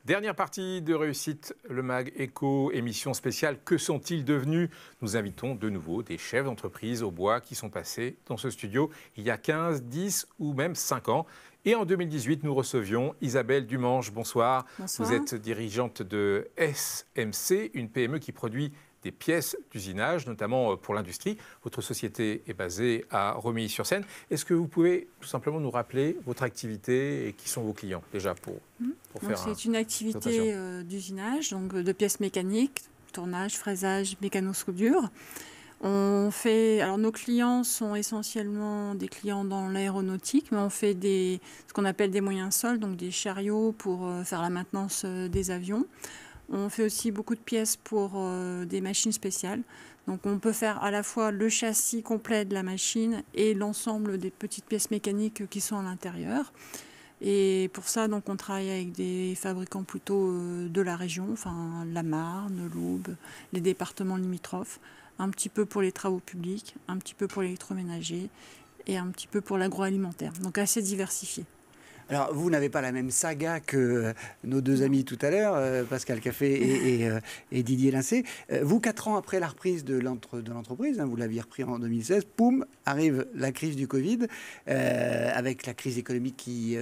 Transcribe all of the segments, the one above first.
Dernière partie de Réussite, le MAG Éco, émission spéciale. Que sont-ils devenus? Nous invitons de nouveau des chefs d'entreprise au bois qui sont passés dans ce studio il y a 15, 10 ou même 5 ans. Et en 2018, nous recevions Isabelle Dumange. Bonsoir. Bonsoir. Vous êtes dirigeante de SMC, une PME qui produit des pièces d'usinage, notamment pour l'industrie. Votre société est basée à Romilly-sur-Seine. Est-ce que vous pouvez tout simplement nous rappeler votre activité et qui sont vos clients déjà pour faire c'est une activité d'usinage, donc de pièces mécaniques, tournage, fraisage, mécano-soudure. Alors nos clients sont essentiellement des clients dans l'aéronautique, mais on fait ce qu'on appelle des moyens sols, donc des chariots pour faire la maintenance des avions. On fait aussi beaucoup de pièces pour des machines spéciales. Donc on peut faire à la fois le châssis complet de la machine et l'ensemble des petites pièces mécaniques qui sont à l'intérieur. Et pour ça, donc, on travaille avec des fabricants plutôt de la région, enfin la Marne, l'Aube, les départements limitrophes, un petit peu pour les travaux publics, un petit peu pour l'électroménager et un petit peu pour l'agroalimentaire. Donc assez diversifié. Alors, vous n'avez pas la même saga que nos deux amis tout à l'heure, Pascal Caffé et Didier Lincé. Vous, 4 ans après la reprise de l'entreprise, vous l'aviez repris en 2016, poum, arrive la crise du Covid, avec la crise économique qui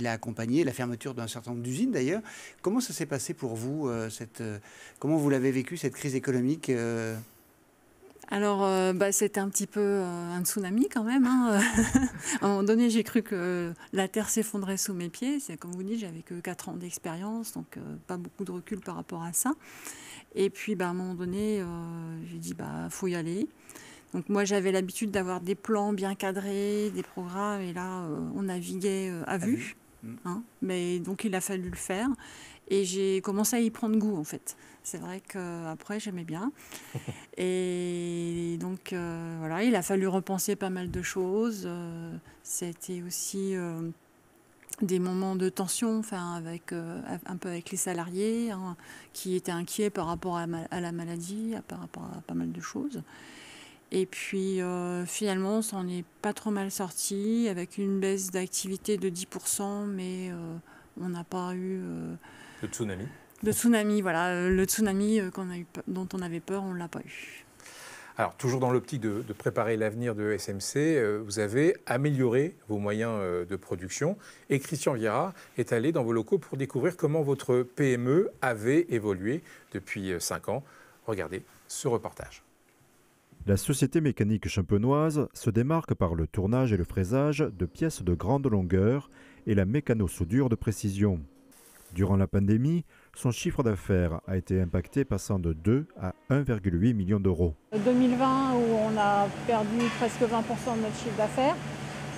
l'a accompagnée, la fermeture d'un certain nombre d'usines d'ailleurs. Comment ça s'est passé pour vous comment vous l'avez vécu, cette crise économique Alors, c'était un petit peu un tsunami quand même. À un moment donné, j'ai cru que la terre s'effondrait sous mes pieds. C'est comme vous dites, j'avais que 4 ans d'expérience, donc pas beaucoup de recul par rapport à ça. Et puis, à un moment donné, j'ai dit, faut y aller. Donc moi, j'avais l'habitude d'avoir des plans bien cadrés, des programmes, et là, on naviguait à vue. Mais donc, il a fallu le faire. Et j'ai commencé à y prendre goût, en fait. C'est vrai qu'après, j'aimais bien. Et donc, voilà, il a fallu repenser pas mal de choses. C'était aussi des moments de tension, un peu avec les salariés, qui étaient inquiets par rapport à la maladie, par rapport à pas mal de choses. Et puis, finalement, on s'en est pas trop mal sorti, avec une baisse d'activité de 10%, mais on n'a pas eu... Le tsunami. Le tsunami, voilà. Le tsunami dont on avait peur, on ne l'a pas eu. Alors, toujours dans l'optique de préparer l'avenir de SMC, vous avez amélioré vos moyens de production. Et Christian Viera est allé dans vos locaux pour découvrir comment votre PME avait évolué depuis 5 ans. Regardez ce reportage. La société mécanique champenoise se démarque par le tournage et le fraisage de pièces de grande longueur et la mécano-soudure de précision. Durant la pandémie, son chiffre d'affaires a été impacté, passant de 2 à 1,8 million d'euros. 2020, où on a perdu presque 20% de notre chiffre d'affaires,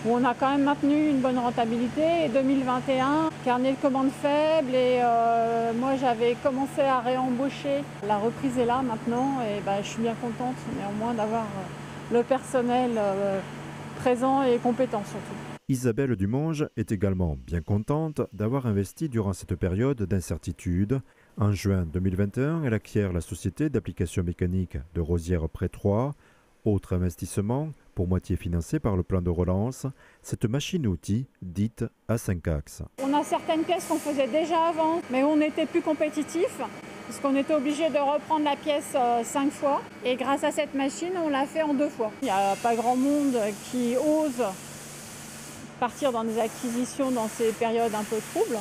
où on a quand même maintenu une bonne rentabilité. Et 2021, carnet de commandes faible, et moi j'avais commencé à réembaucher. La reprise est là maintenant, et je suis bien contente néanmoins d'avoir le personnel présent et compétent surtout. Isabelle Dumange est également bien contente d'avoir investi durant cette période d'incertitude. En juin 2021, elle acquiert la société d'application mécanique de Rosières-Près 3. Autre investissement, pour moitié financé par le plan de relance, cette machine-outil dite à 5 axes. On a certaines pièces qu'on faisait déjà avant, mais on était plus compétitif, parce qu'on était obligé de reprendre la pièce 5 fois. Et grâce à cette machine, on l'a fait en 2 fois. Il n'y a pas grand monde qui ose partir dans des acquisitions dans ces périodes un peu troubles.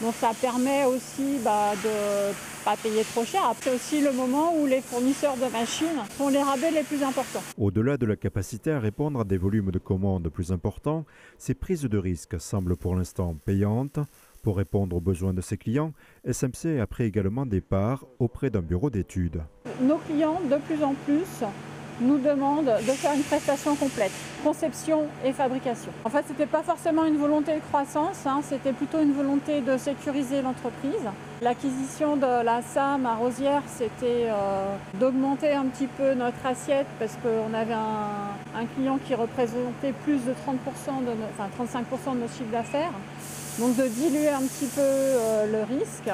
Donc ça permet aussi de ne pas payer trop cher. C'est aussi le moment où les fournisseurs de machines font les rabais les plus importants. Au-delà de la capacité à répondre à des volumes de commandes plus importants, ces prises de risque semblent pour l'instant payantes. Pour répondre aux besoins de ses clients, SMC a pris également des parts auprès d'un bureau d'études. Nos clients, de plus en plus, nous demandent de faire une prestation complète, conception et fabrication. En fait, ce n'était pas forcément une volonté de croissance, c'était plutôt une volonté de sécuriser l'entreprise. L'acquisition de la SAM à Rosières, c'était d'augmenter un petit peu notre assiette, parce qu'on avait un client qui représentait plus de 35% de notre chiffre d'affaires, donc de diluer un petit peu le risque.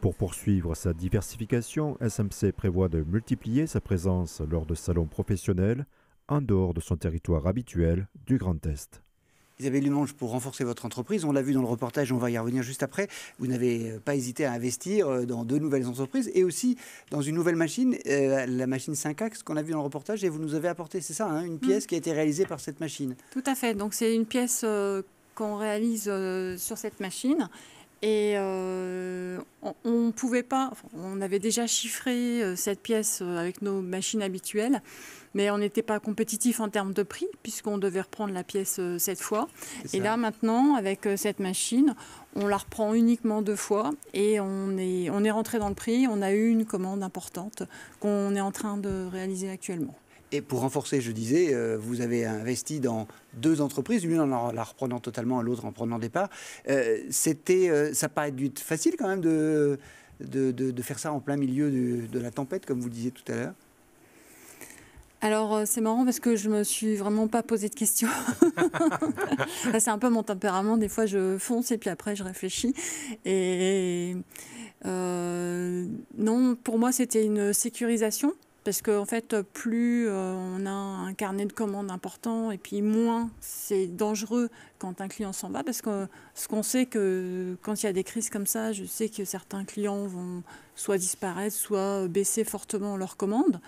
Pour poursuivre sa diversification, SMC prévoit de multiplier sa présence lors de salons professionnels en dehors de son territoire habituel du Grand Est. Isabelle Lumange, pour renforcer votre entreprise, on l'a vu dans le reportage, on va y revenir juste après, vous n'avez pas hésité à investir dans 2 nouvelles entreprises et aussi dans une nouvelle machine, la machine 5-axes qu'on a vu dans le reportage, et vous nous avez apporté, c'est ça, hein, une pièce qui a été réalisée par cette machine. Tout à fait, donc c'est une pièce qu'on réalise sur cette machine. Et on pouvait pas, on avait déjà chiffré cette pièce avec nos machines habituelles, mais on n'était pas compétitif en termes de prix, puisqu'on devait reprendre la pièce 7 fois. Et là, maintenant, avec cette machine, on la reprend uniquement 2 fois, et on est rentré dans le prix. On a eu une commande importante qu'on est en train de réaliser actuellement. Et pour renforcer, je disais, vous avez investi dans 2 entreprises, l'une en la reprenant totalement, l'autre en prenant des parts. Ça paraît dû être facile quand même de faire ça en plein milieu de la tempête, comme vous disiez tout à l'heure. Alors, c'est marrant parce que je me suis vraiment pas posé de questions. C'est un peu mon tempérament. Des fois, je fonce et puis après, je réfléchis. Et non, pour moi, c'était une sécurisation. Parce qu'en fait, plus on a un carnet de commandes important et puis moins c'est dangereux quand un client s'en va. Parce que ce qu'on sait que quand il y a des crises comme ça, je sais que certains clients vont soit disparaître, soit baisser fortement leurs commandes.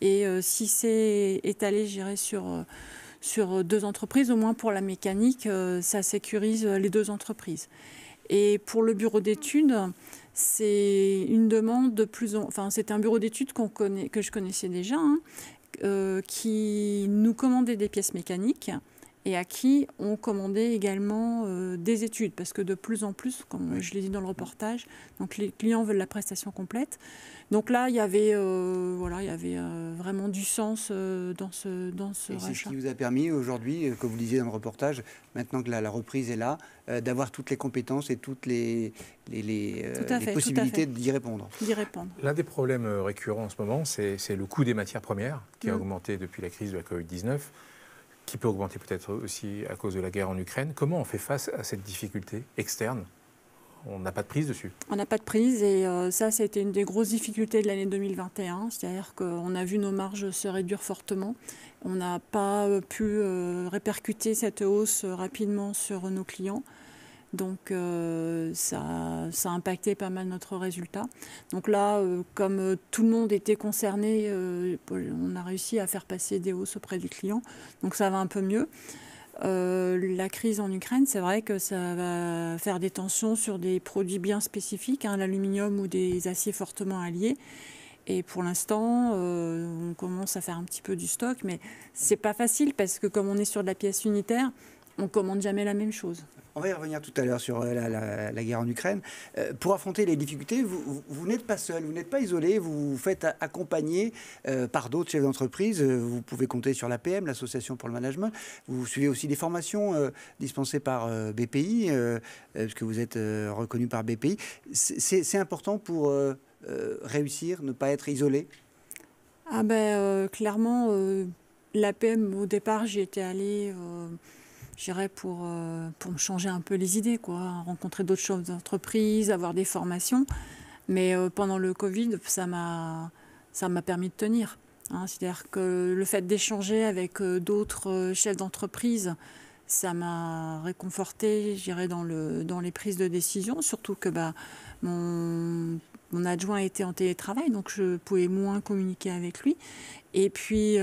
Et si c'est étalé, je dirais, sur 2 entreprises, au moins pour la mécanique, ça sécurise les 2 entreprises. Et pour le bureau d'études, c'est une demande de plus en... Enfin, c'était un bureau d'études que je connaissais déjà, hein, qui nous commandait des pièces mécaniques et à qui on commandait également des études. Parce que de plus en plus, comme je l'ai dit dans le reportage, donc les clients veulent la prestation complète. Donc là, il y avait vraiment du sens dans ce rachat. C'est ce qui vous a rachat. permis aujourd'hui, comme vous le disiez dans le reportage, maintenant que la reprise est là, d'avoir toutes les compétences et toutes les possibilités d'y répondre. L'un des problèmes récurrents en ce moment, c'est le coût des matières premières qui a augmenté depuis la crise de la Covid-19, qui peut augmenter peut-être aussi à cause de la guerre en Ukraine. Comment on fait face à cette difficulté externe ? On n'a pas de prise dessus. On n'a pas de prise et ça a été une des grosses difficultés de l'année 2021. C'est-à-dire qu'on a vu nos marges se réduire fortement. On n'a pas pu répercuter cette hausse rapidement sur nos clients. Donc ça a impacté pas mal notre résultat. Donc là, comme tout le monde était concerné, on a réussi à faire passer des hausses auprès des clients. Donc ça va un peu mieux. La crise en Ukraine, c'est vrai que ça va faire des tensions sur des produits bien spécifiques, hein, l'aluminium ou des aciers fortement alliés. Et pour l'instant, on commence à faire un petit peu du stock, mais c'est pas facile parce que comme on est sur de la pièce unitaire, on commande jamais la même chose. On va y revenir tout à l'heure sur la guerre en Ukraine. Pour affronter les difficultés, vous n'êtes pas seul, vous n'êtes pas isolé, vous vous faites accompagner par d'autres chefs d'entreprise. Vous pouvez compter sur l'APM, l'Association pour le Management. Vous suivez aussi des formations dispensées par BPI, parce que vous êtes reconnu par BPI. C'est important pour réussir, ne pas être isolé? Ah ben, clairement, l'APM, au départ, j'y étais allée... j'irais pour me changer un peu les idées, quoi, rencontrer d'autres chefs d'entreprise, avoir des formations. Mais pendant le Covid, ça m'a permis de tenir. Hein. C'est-à-dire que le fait d'échanger avec d'autres chefs d'entreprise, ça m'a réconforté, je dirais, dans les prises de décision. Surtout que mon adjoint était en télétravail, donc je pouvais moins communiquer avec lui. Et puis...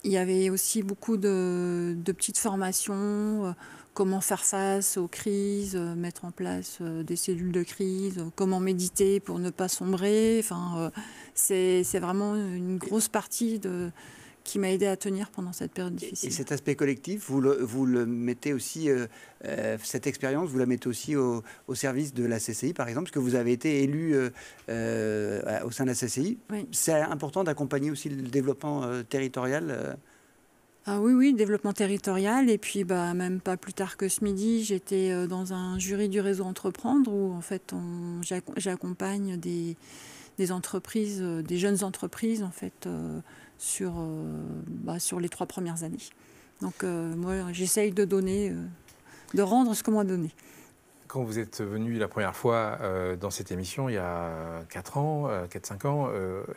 il y avait aussi beaucoup de petites formations, comment faire face aux crises, mettre en place des cellules de crise, comment méditer pour ne pas sombrer. Enfin, c'est vraiment une grosse partie qui m'a aidé à tenir pendant cette période difficile. Et cet aspect collectif, vous le mettez aussi, cette expérience, vous la mettez aussi au service de la CCI, par exemple, parce que vous avez été élu au sein de la CCI. Oui. C'est important d'accompagner aussi le développement territorial Ah oui, développement territorial. Et puis, même pas plus tard que ce midi, j'étais dans un jury du réseau Entreprendre où, en fait, j'accompagne des entreprises, des jeunes entreprises, en fait, sur les 3 premières années. Donc, moi, j'essaye de donner, de rendre ce qu'on m'a donné. quand vous êtes venu la première fois dans cette émission, il y a 4 ans, 4-5 ans,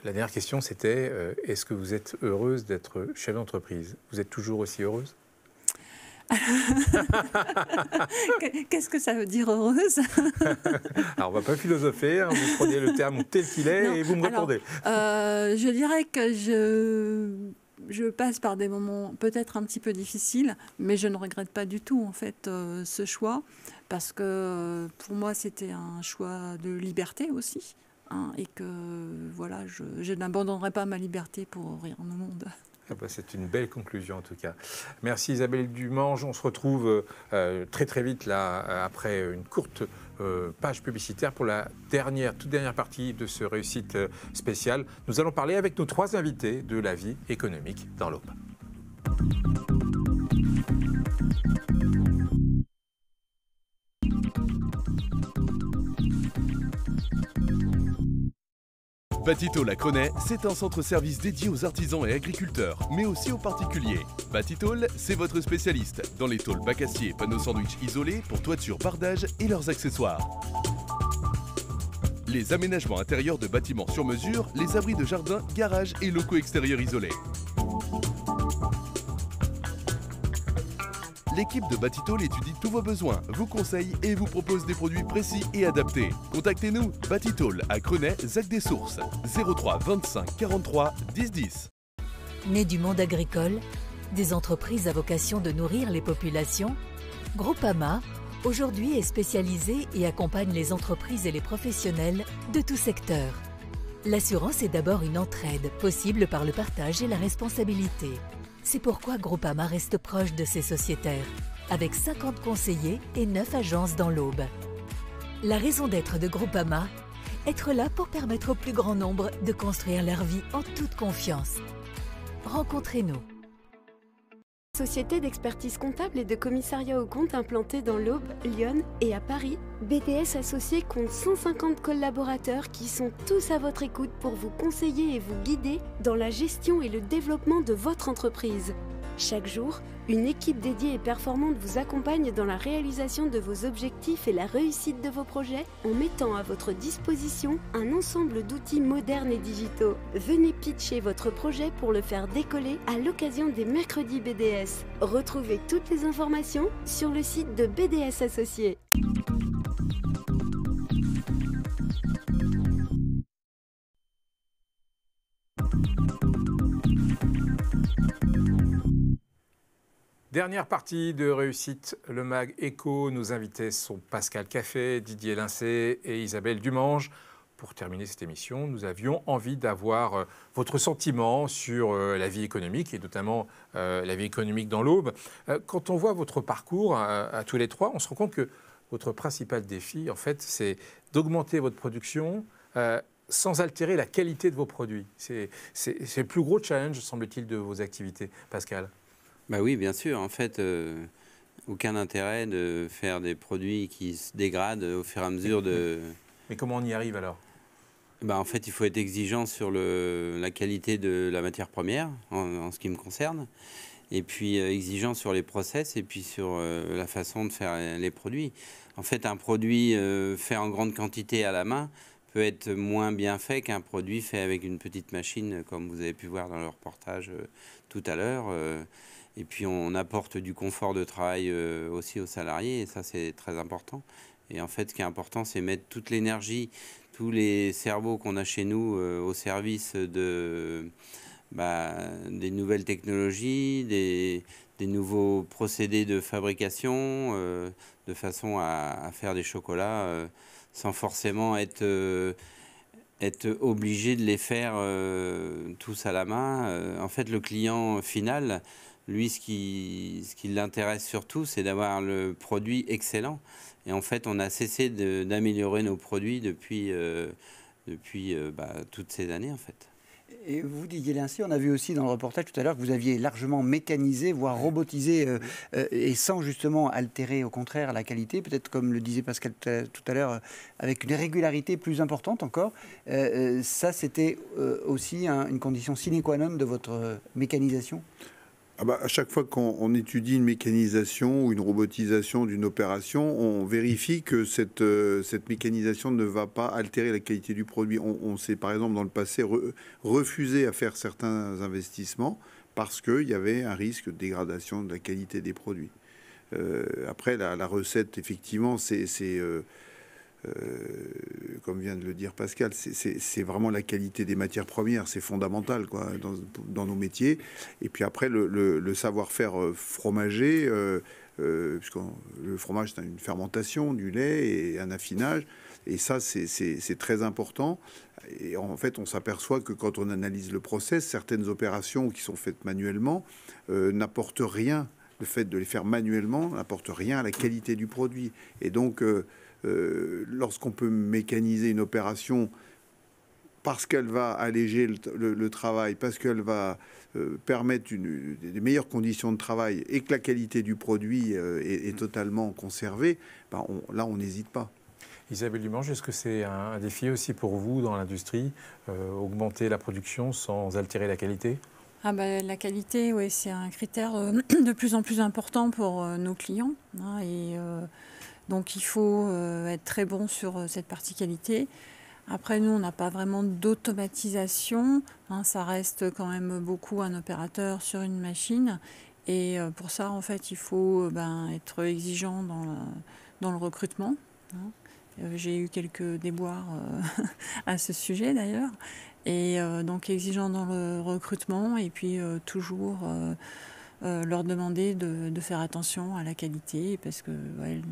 la dernière question c'était est-ce que vous êtes heureuse d'être chef d'entreprise? Vous êtes toujours aussi heureuse? Qu'est-ce que ça veut dire heureuse? Alors, on ne va pas philosopher, hein, vous prenez le terme tel qu'il est et vous me répondez. Je dirais que je passe par des moments peut-être un petit peu difficiles, mais je ne regrette pas du tout en fait ce choix, parce que pour moi c'était un choix de liberté aussi, hein, et que voilà, je n'abandonnerai pas ma liberté pour rien au monde. Ah bah, c'est une belle conclusion en tout cas. Merci Isabelle Dumange. On se retrouve très très vite là, après une courte page publicitaire pour la toute dernière partie de ce réussite spécial. Nous allons parler avec nos 3 invités de la vie économique dans l'Aube. Batitol à Crenay, c'est un centre-service dédié aux artisans et agriculteurs, mais aussi aux particuliers. Batitol, c'est votre spécialiste dans les tôles bac acier, panneaux sandwich isolés pour toiture, bardage et leurs accessoires. Les aménagements intérieurs de bâtiments sur mesure, les abris de jardin, garages et locaux extérieurs isolés. L'équipe de Batitol étudie tous vos besoins, vous conseille et vous propose des produits précis et adaptés. Contactez-nous, Batitol à Crenay, Zac des Sources, 03 25 43 10 10. Né du monde agricole, des entreprises à vocation de nourrir les populations, Groupama, aujourd'hui est spécialisé et accompagne les entreprises et les professionnels de tout secteur. L'assurance est d'abord une entraide, possible par le partage et la responsabilité. C'est pourquoi Groupama reste proche de ses sociétaires, avec 50 conseillers et 9 agences dans l'Aube. La raison d'être de Groupama, être là pour permettre au plus grand nombre de construire leur vie en toute confiance. Rencontrez-nous. Société d'expertise comptable et de commissariat aux comptes implantée dans l'Aube, Lyon et à Paris, BDS Associés compte 150 collaborateurs qui sont tous à votre écoute pour vous conseiller et vous guider dans la gestion et le développement de votre entreprise. Chaque jour, une équipe dédiée et performante vous accompagne dans la réalisation de vos objectifs et la réussite de vos projets en mettant à votre disposition un ensemble d'outils modernes et digitaux. Venez pitcher votre projet pour le faire décoller à l'occasion des mercredis BDS. Retrouvez toutes les informations sur le site de BDS Associés. Dernière partie de Réussite, le MAG Éco. Nos invités sont Pascal Caffet, Didier Lincé et Isabelle Dumange. Pour terminer cette émission, nous avions envie d'avoir votre sentiment sur la vie économique et notamment la vie économique dans l'Aube. Quand on voit votre parcours à tous les 3, on se rend compte que votre principal défi, en fait, c'est d'augmenter votre production sans altérer la qualité de vos produits. C'est le plus gros challenge, semble-t-il, de vos activités. Pascal? Bah oui, bien sûr. En fait, aucun intérêt de faire des produits qui se dégradent au fur et à mesure de... Mais comment on y arrive alors? En fait, il faut être exigeant sur la qualité de la matière première, en ce qui me concerne, et puis exigeant sur les process, et puis sur la façon de faire les produits. En fait, un produit fait en grande quantité à la main peut être moins bien fait qu'un produit fait avec une petite machine, comme vous avez pu voir dans le reportage tout à l'heure. Et puis on apporte du confort de travail aussi aux salariés, et ça c'est très important. Et en fait, ce qui est important, c'est mettre toute l'énergie, tous les cerveaux qu'on a chez nous au service des nouvelles technologies, des nouveaux procédés de fabrication, de façon à faire des chocolats sans forcément être obligé de les faire tous à la main. En fait, le client final, lui, ce qui l'intéresse surtout, c'est d'avoir le produit excellent. Et en fait, on a cessé d'améliorer nos produits depuis toutes ces années, en fait. Et vous, Didier Lincé, on a vu aussi dans le reportage tout à l'heure que vous aviez largement mécanisé, voire robotisé, et sans justement altérer, au contraire, la qualité, peut-être comme le disait Pascal tout à l'heure, avec une régularité plus importante encore. Ça, c'était aussi une condition sine qua non de votre mécanisation? À chaque fois qu'on étudie une mécanisation ou une robotisation d'une opération, on vérifie que cette mécanisation ne va pas altérer la qualité du produit. On s'est par exemple dans le passé refusé à faire certains investissements parce qu'il y avait un risque de dégradation de la qualité des produits. Après, la recette, effectivement, comme vient de le dire Pascal, c'est vraiment la qualité des matières premières, c'est fondamental quoi, dans nos métiers. Et puis après, le savoir-faire fromager, puisque le fromage, c'est une fermentation du lait et un affinage. Et ça, c'est très important. Et en fait, on s'aperçoit que quand on analyse le process, certaines opérations qui sont faites manuellement n'apportent rien. Le fait de les faire manuellement n'apporte rien à la qualité du produit. Et donc, lorsqu'on peut mécaniser une opération parce qu'elle va alléger le travail, parce qu'elle va permettre des meilleures conditions de travail et que la qualité du produit est totalement conservée, là, on n'hésite pas. Isabelle Dumange, est-ce que c'est un défi aussi pour vous dans l'industrie, augmenter la production sans altérer la qualité ? La qualité, oui, c'est un critère de plus en plus important pour nos clients. Donc il faut être très bon sur cette partie qualité. Après, nous, on n'a pas vraiment d'automatisation. Ça reste quand même beaucoup un opérateur sur une machine. Et pour ça, en fait, il faut être exigeant dans le recrutement. J'ai eu quelques déboires à ce sujet d'ailleurs. Et donc exigeant dans le recrutement et puis toujours leur demander de faire attention à la qualité parce que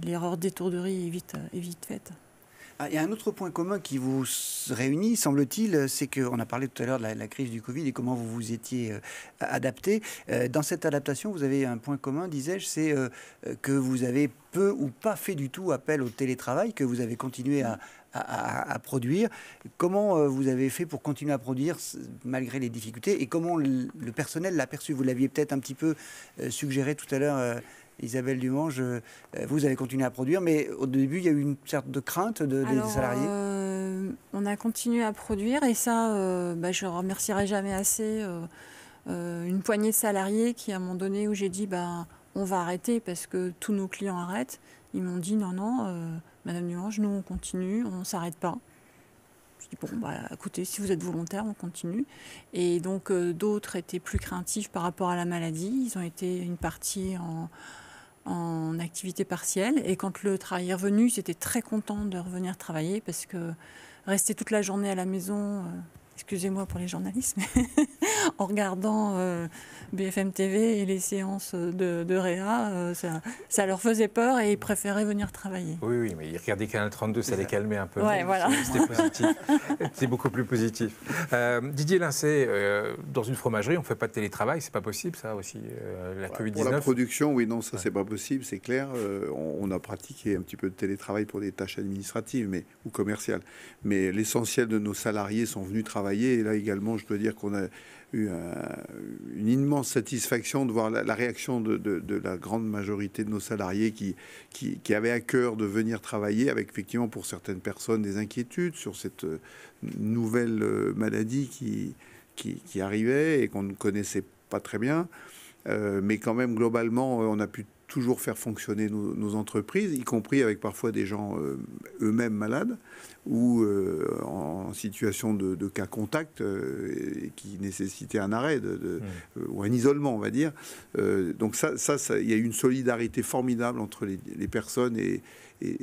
l'erreur d'étourderie est vite faite. Il y a un autre point commun qui vous réunit, semble-t-il, c'est qu'on a parlé tout à l'heure de la crise du Covid et comment vous vous étiez adapté. Dans cette adaptation, vous avez un point commun, disais-je, c'est que vous avez peu ou pas fait du tout appel au télétravail, que vous avez continué à produire. Comment vous avez fait pour continuer à produire malgré les difficultés et comment le personnel l'a perçu? Vous l'aviez peut-être un petit peu suggéré tout à l'heure, Isabelle Dumange, vous avez continué à produire, mais au début, il y a eu une sorte de crainte des salariés. On a continué à produire et ça, je ne remercierai jamais assez une poignée de salariés qui, à un moment donné, où j'ai dit on va arrêter parce que tous nos clients arrêtent, ils m'ont dit non, Madame Dumange, nous on continue, on ne s'arrête pas. Je dis écoutez, si vous êtes volontaire, on continue. Et donc d'autres étaient plus craintifs par rapport à la maladie. Ils ont été une partie en activité partielle. Et quand le travail est revenu, ils étaient très contents de revenir travailler parce que rester toute la journée à la maison, excusez-moi pour les journalistes, mais en regardant BFM TV et les séances de Réa, ça leur faisait peur et ils préféraient venir travailler. Oui, mais ils regardaient Canal 32, ça les calmait un peu. Ouais, voilà. C'était positif. C'était beaucoup plus positif. Didier Lincey, dans une fromagerie, on ne fait pas de télétravail, c'est pas possible ça aussi, la Covid-19. Pour la production, oui, non, ça c'est pas possible, c'est clair. On a pratiqué un petit peu de télétravail pour des tâches administratives ou commerciales. Mais l'essentiel de nos salariés sont venus travailler. Et là également, je dois dire qu'on a eu une immense satisfaction de voir la réaction de la grande majorité de nos salariés qui avaient à cœur de venir travailler, avec effectivement pour certaines personnes des inquiétudes sur cette nouvelle maladie qui arrivait et qu'on ne connaissait pas très bien. Mais quand même, globalement, on a pu toujours faire fonctionner nos entreprises, y compris avec parfois des gens eux-mêmes malades ou en situation de cas contact qui nécessitaient un arrêt ou un isolement, on va dire. Donc ça, il y a eu une solidarité formidable entre les personnes et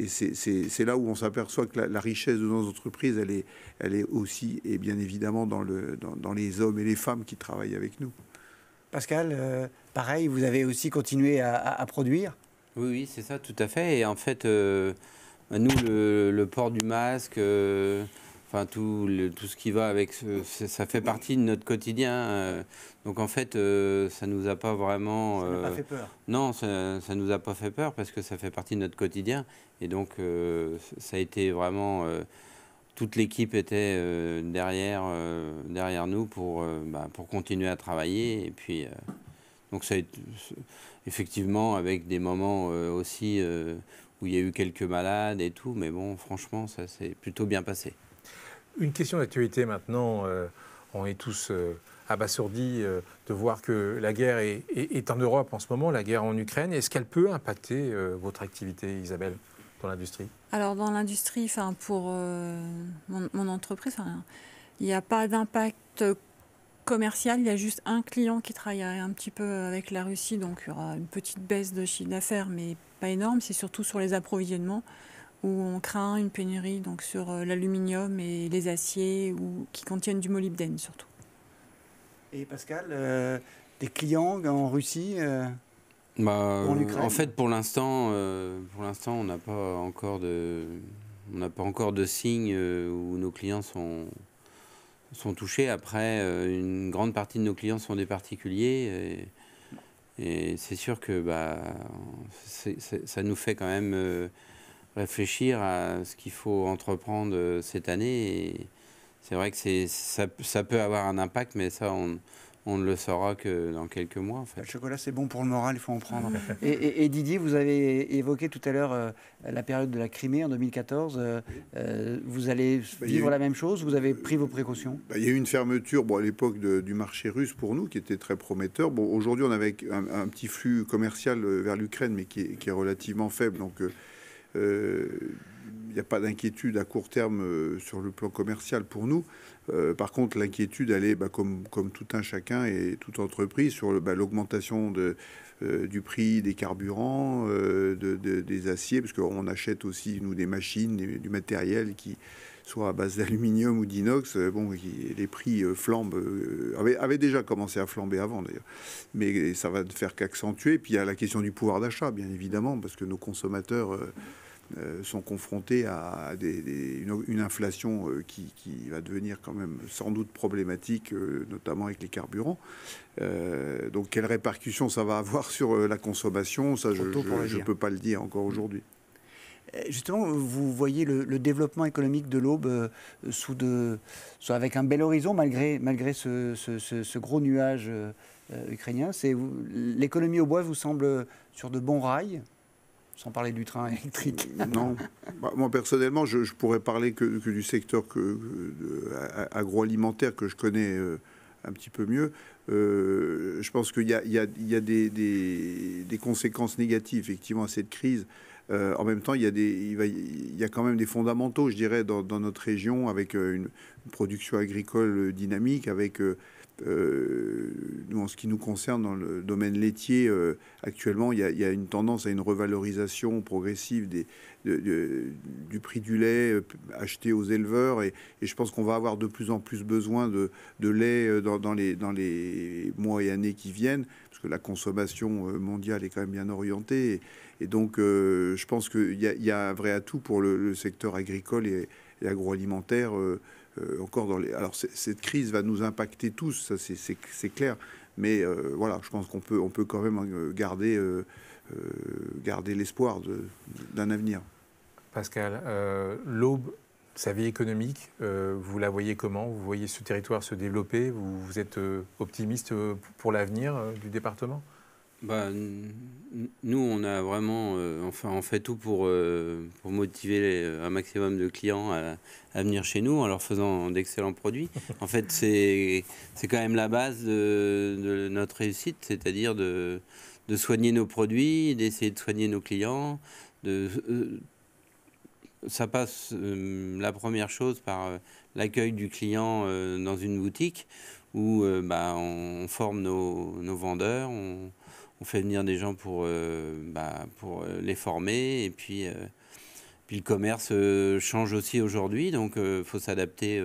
c'est là où on s'aperçoit que la richesse de nos entreprises, elle est aussi, et bien évidemment, dans les hommes et les femmes qui travaillent avec nous. Pascal, pareil, vous avez aussi continué à produire? Oui, c'est ça, tout à fait. Et en fait, nous, le port du masque, tout ce qui va avec, ça fait partie de notre quotidien. Donc en fait, ça nous a pas vraiment... Ça n'a pas fait peur? Non, ça nous a pas fait peur parce que ça fait partie de notre quotidien. Et donc, ça a été vraiment... toute l'équipe était derrière nous pour continuer à travailler. Et puis, donc ça a été, effectivement, avec des moments aussi où il y a eu quelques malades et tout, mais bon, franchement, ça s'est plutôt bien passé. Une question d'actualité maintenant. On est tous abasourdi de voir que la guerre est en Europe en ce moment, la guerre en Ukraine. Est-ce qu'elle peut impacter votre activité, Isabelle, dans l'industrie? Alors dans l'industrie, pour mon entreprise, il n'y a pas d'impact commercial, il y a juste un client qui travaille un petit peu avec la Russie, donc il y aura une petite baisse de chiffre d'affaires, mais pas énorme. C'est surtout sur les approvisionnements où on craint une pénurie donc sur l'aluminium et les aciers qui contiennent du molybdène surtout. Et Pascal, des clients en Russie en Ukraine? En fait, pour l'instant, on n'a pas encore de signes où nos clients sont touchés. Après, une grande partie de nos clients sont des particuliers. Et c'est sûr que ça nous fait quand même réfléchir à ce qu'il faut entreprendre cette année. Et c'est vrai que ça peut avoir un impact, mais ça, on ne le saura que dans quelques mois. En fait. Le chocolat, c'est bon pour le moral, il faut en prendre. et Didier, vous avez évoqué tout à l'heure la période de la Crimée en 2014. Vous allez vivre la même chose? Vous avez pris vos précautions? Il y a eu une fermeture à l'époque du marché russe pour nous qui était très prometteur. Aujourd'hui, on avait un petit flux commercial vers l'Ukraine, mais qui est relativement faible. Donc, il n'y a pas d'inquiétude à court terme sur le plan commercial pour nous. Par contre, l'inquiétude, elle est comme tout un chacun et toute entreprise sur l'augmentation du prix des carburants, des aciers, parce qu'on achète aussi, nous, des machines, du matériel qui soit à base d'aluminium ou d'inox. Les prix flambent, avaient déjà commencé à flamber avant d'ailleurs, mais ça va ne faire qu'accentuer. Puis il y a la question du pouvoir d'achat, bien évidemment, parce que nos consommateurs sont confrontés à une inflation qui va devenir quand même sans doute problématique, notamment avec les carburants. Donc quelles répercussions ça va avoir sur la consommation, ça je ne peux pas le dire encore aujourd'hui. Justement, vous voyez le développement économique de l'Aube avec un bel horizon malgré ce gros nuage ukrainien. L'économie au bois vous semble sur de bons rails? Sans parler du train électrique. Non. Moi, personnellement, je pourrais parler que du secteur agroalimentaire que je connais un petit peu mieux. Je pense qu'il y a des conséquences négatives, effectivement, à cette crise. En même temps, il y a quand même des fondamentaux, je dirais, dans notre région, avec une production agricole dynamique, avec... nous, en ce qui nous concerne dans le domaine laitier, actuellement, il y a une tendance à une revalorisation progressive du prix du lait acheté aux éleveurs, et je pense qu'on va avoir de plus en plus besoin de lait dans les mois et années qui viennent, parce que la consommation mondiale est quand même bien orientée, et donc je pense qu'il y a un vrai atout pour le secteur agricole et agroalimentaire. Encore alors cette crise va nous impacter tous, ça c'est clair, mais voilà, je pense qu'on peut quand même garder l'espoir d'un avenir. Pascal, l'Aube, sa vie économique, vous la voyez comment? Vous voyez ce territoire se développer? Vous êtes optimiste pour l'avenir du département? Nous, on a vraiment, on fait tout pour motiver un maximum de clients à venir chez nous en leur faisant d'excellents produits. En fait, c'est quand même la base de notre réussite, c'est-à-dire de soigner nos produits, d'essayer de soigner nos clients. Ça passe la première chose par l'accueil du client dans une boutique où on forme nos vendeurs, on fait venir des gens pour les former, et puis le commerce change aussi aujourd'hui, donc il faut s'adapter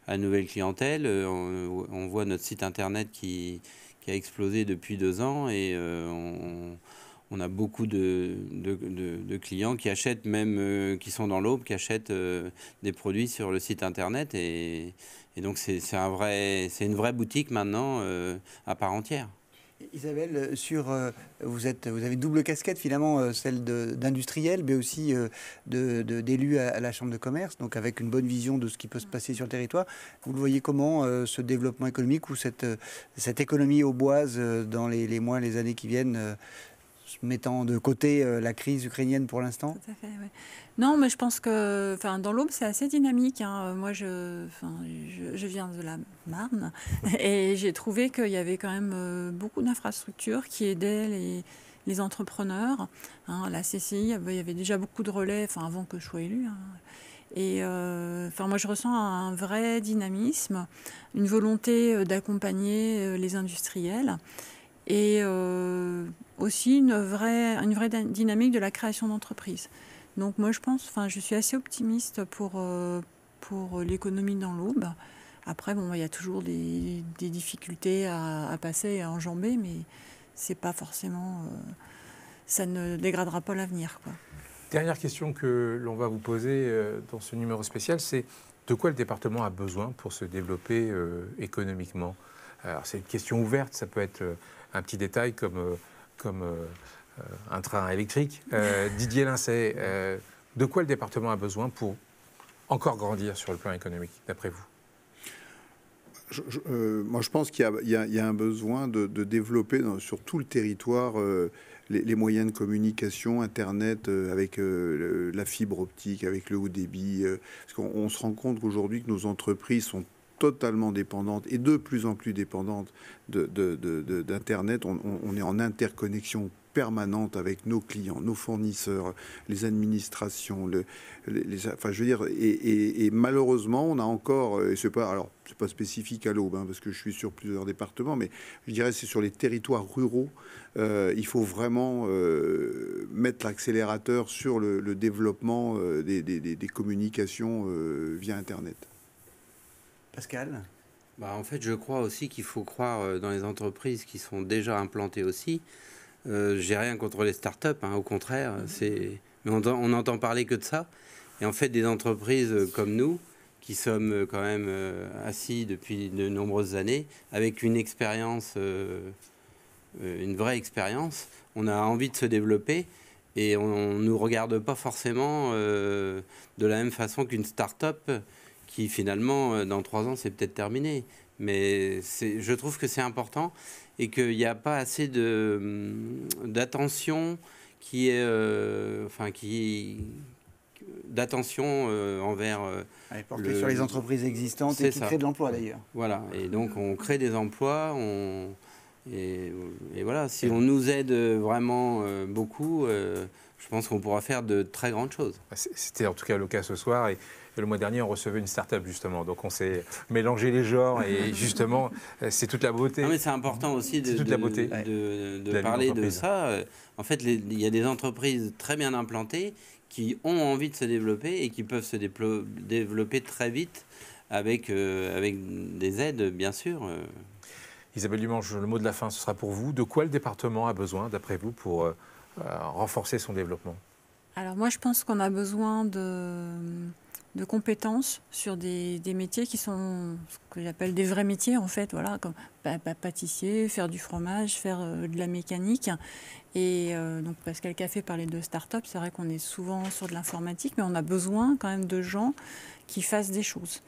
à la nouvelle clientèle. On voit notre site internet qui a explosé depuis 2 ans, et on a beaucoup de clients qui achètent, même qui sont dans l'Aube, qui achètent des produits sur le site internet, et donc c'est une vraie boutique maintenant à part entière. Isabelle, vous avez une double casquette finalement, celle d'industriel, mais aussi d'élu à la Chambre de commerce, donc avec une bonne vision de ce qui peut se passer sur le territoire. Vous le voyez comment, ce développement économique ou cette économie auboise dans les mois, les années qui viennent mettant de côté la crise ukrainienne pour l'instant? Tout à fait, oui. Non, mais je pense que dans l'Aube, c'est assez dynamique. Moi, je viens de la Marne et j'ai trouvé qu'il y avait quand même beaucoup d'infrastructures qui aidaient les entrepreneurs. La CCI, il y avait déjà beaucoup de relais avant que je sois élue. Et moi, je ressens un vrai dynamisme, une volonté d'accompagner les industriels et aussi une vraie dynamique de la création d'entreprises. Donc moi, je suis assez optimiste pour l'économie dans l'Aube. Après, il y a toujours des difficultés à passer et à enjamber, mais c'est pas forcément... ça ne dégradera pas l'avenir, quoi. Dernière question que l'on va vous poser dans ce numéro spécial, c'est de quoi le département a besoin pour se développer économiquement? Alors c'est une question ouverte, ça peut être un petit détail comme un train électrique. Didier Lincey, de quoi le département a besoin pour encore grandir sur le plan économique, d'après vous? Moi, je pense qu'il y a un besoin de développer sur tout le territoire les moyens de communication, Internet, avec la fibre optique, avec le haut débit. Parce qu'on se rend compte qu'aujourd'hui, que nos entreprises sont totalement dépendantes et de plus en plus dépendantes d'Internet. On est en interconnexion permanente avec nos clients, nos fournisseurs, les administrations, enfin, je veux dire, et malheureusement, on a encore, et c'est pas spécifique à l'Aube, parce que je suis sur plusieurs départements, mais je dirais c'est sur les territoires ruraux, il faut vraiment mettre l'accélérateur sur le développement des communications via Internet. Pascal? En fait, je crois aussi qu'il faut croire dans les entreprises qui sont déjà implantées aussi. J'ai rien contre les startups, au contraire, mais on n'entend parler que de ça. Et en fait, des entreprises comme nous, qui sommes quand même assis depuis de nombreuses années, avec une expérience, une vraie expérience, on a envie de se développer et on ne nous regarde pas forcément de la même façon qu'une start-up qui finalement, dans 3 ans, c'est peut-être terminé. Mais je trouve que c'est important et qu'il n'y a pas assez d'attention d'attention envers... portée sur les entreprises existantes et qui créent de l'emploi d'ailleurs. Voilà, et donc on crée des emplois, et voilà, si on nous aide vraiment beaucoup, je pense qu'on pourra faire de très grandes choses. C'était en tout cas le cas ce soir, et le mois dernier, on recevait une start-up, justement. Donc, on s'est mélangé les genres. Et justement, c'est toute la beauté. Non, mais c'est important aussi de parler de ça. En fait, il y a des entreprises très bien implantées qui ont envie de se développer et qui peuvent se développer très vite avec des aides, bien sûr. Isabelle Dumange, le mot de la fin, ce sera pour vous. De quoi le département a besoin, d'après vous, pour renforcer son développement? Alors, moi, je pense qu'on a besoin de compétences sur des métiers qui sont ce que j'appelle des vrais métiers, en fait, voilà, comme pâtissier, faire du fromage, faire de la mécanique. Et donc Pascal Café parlait de start-up, c'est vrai qu'on est souvent sur de l'informatique, mais on a besoin quand même de gens qui fassent des choses.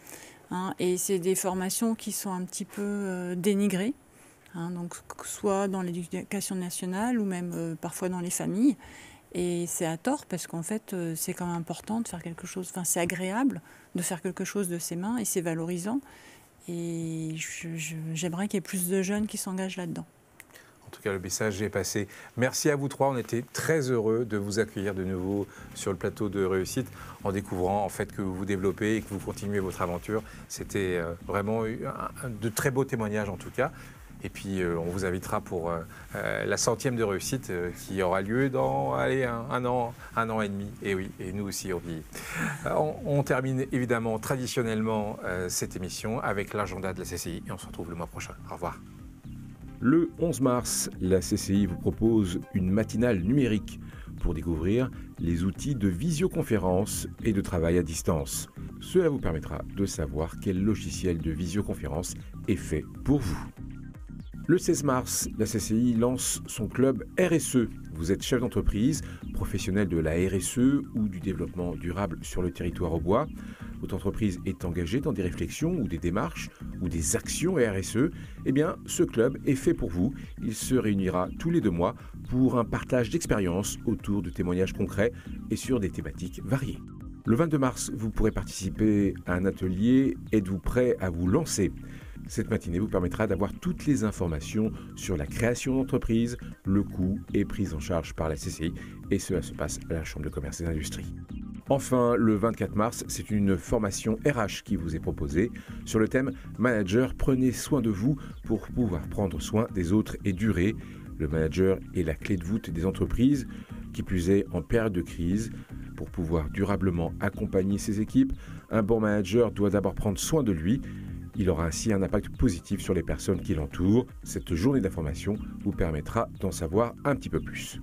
Et c'est des formations qui sont un petit peu dénigrées, donc soit dans l'éducation nationale ou même parfois dans les familles. Et c'est à tort parce qu'en fait, c'est quand même important de faire quelque chose. Enfin, c'est agréable de faire quelque chose de ses mains et c'est valorisant. Et j'aimerais qu'il y ait plus de jeunes qui s'engagent là-dedans. En tout cas, le message est passé. Merci à vous trois. On était très heureux de vous accueillir de nouveau sur le plateau de Réussite en découvrant en fait que vous vous développez et que vous continuez votre aventure. C'était vraiment de très beaux témoignages en tout cas. Et puis, on vous invitera pour la 100e de Réussite qui aura lieu dans un an et demi. Et oui, et nous aussi, on dit. On termine évidemment traditionnellement cette émission avec l'agenda de la CCI. Et on se retrouve le mois prochain. Au revoir. Le 11 mars, la CCI vous propose une matinale numérique pour découvrir les outils de visioconférence et de travail à distance. Cela vous permettra de savoir quel logiciel de visioconférence est fait pour vous. Le 16 mars, la CCI lance son club RSE. Vous êtes chef d'entreprise, professionnel de la RSE ou du développement durable sur le territoire aubois. votre entreprise est engagée dans des réflexions ou des démarches ou des actions RSE, eh bien, ce club est fait pour vous. Il se réunira tous les 2 mois pour un partage d'expériences autour de témoignages concrets et sur des thématiques variées. Le 22 mars, vous pourrez participer à un atelier « Êtes-vous prêt à vous lancer ?» Cette matinée vous permettra d'avoir toutes les informations sur la création d'entreprise, le coût et prise en charge par la CCI, et cela se passe à la Chambre de commerce et d'industrie. Enfin, le 24 mars, c'est une formation RH qui vous est proposée sur le thème « Manager, prenez soin de vous pour pouvoir prendre soin des autres et durer ». Le manager est la clé de voûte des entreprises, qui plus est en période de crise. Pour pouvoir durablement accompagner ses équipes, un bon manager doit d'abord prendre soin de lui. Il aura ainsi un impact positif sur les personnes qui l'entourent. Cette journée d'information vous permettra d'en savoir un petit peu plus.